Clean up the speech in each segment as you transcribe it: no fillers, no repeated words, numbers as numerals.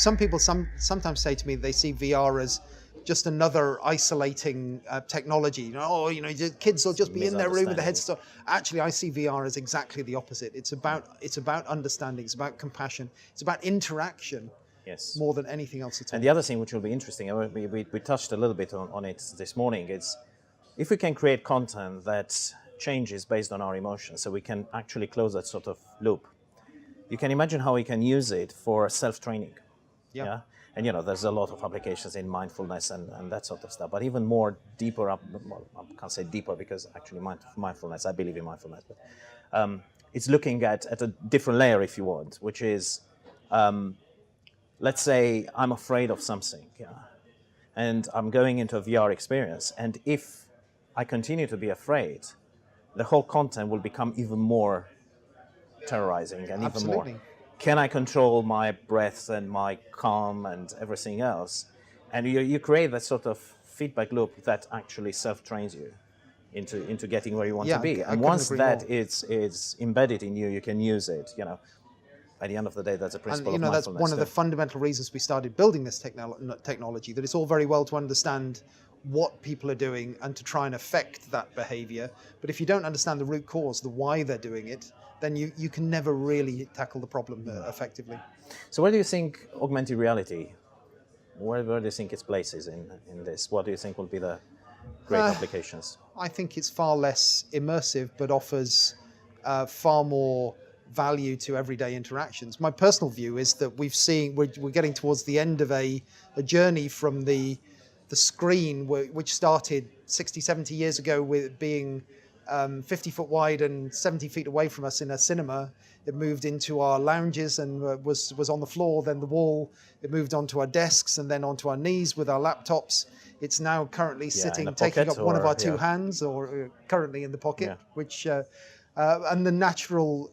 some people sometimes say to me they see VR as just another isolating technology. Kids will just be in their room with their heads. Actually, I see VR as exactly the opposite. It's about understanding. It's about compassion. It's about interaction. Yes. More than anything else at all. And the other thing which will be interesting, and we touched a little bit on it this morning, is if we can create content that changes based on our emotions, so we can actually close that sort of loop. You can imagine how we can use it for self-training. Yeah. And there's a lot of applications in mindfulness and that sort of stuff, but even more deeper up, well, I can't say deeper because actually mindfulness, I believe in mindfulness, but it's looking at a different layer, if you want, which is, let's say I'm afraid of something, and I'm going into a VR experience, and if I continue to be afraid, the whole content will become even more terrorizing and even more. Can I control my breath and my calm and everything else? And you create that sort of feedback loop that actually self-trains you into getting where you want to be. And once that is embedded in you, you can use it, By the end of the day, that's a principle of mindfulness. That's one of the fundamental reasons we started building this technology, that it's all very well to understand what people are doing and to try and affect that behavior. But if you don't understand the root cause, the why they're doing it, then you can never really tackle the problem effectively. So where do you think augmented reality, where do you think its place is in this? What do you think will be the great applications? I think it's far less immersive, but offers far more value to everyday interactions. My personal view is that we're getting towards the end of a journey from the screen, which started 60, 70 years ago with being 50 foot wide and 70 feet away from us in a cinema. It moved into our lounges and was on the floor, then the wall. It moved onto our desks and then onto our knees with our laptops. It's now currently sitting, taking up one of our two hands, or currently in the pocket, which and the natural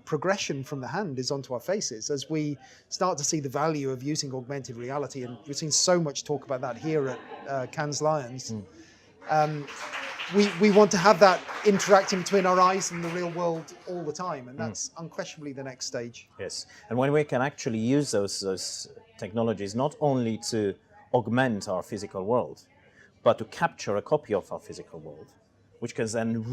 progression from the hand is onto our faces as we start to see the value of using augmented reality. And we've seen so much talk about that here at Cannes Lions. We want to have that interacting between our eyes and the real world all the time, and that's unquestionably the next stage. Yes, and when we can actually use those technologies not only to augment our physical world, but to capture a copy of our physical world, which can then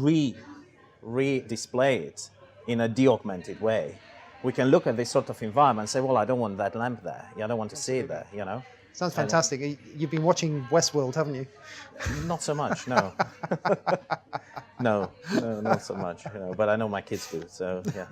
re-display it in a de-augmented way. We can look at this sort of environment and say, well, I don't want that lamp there. I don't want to see it there, Sounds fantastic. You've been watching Westworld, haven't you? Not so much, no. no, not so much. But I know my kids do, so yeah.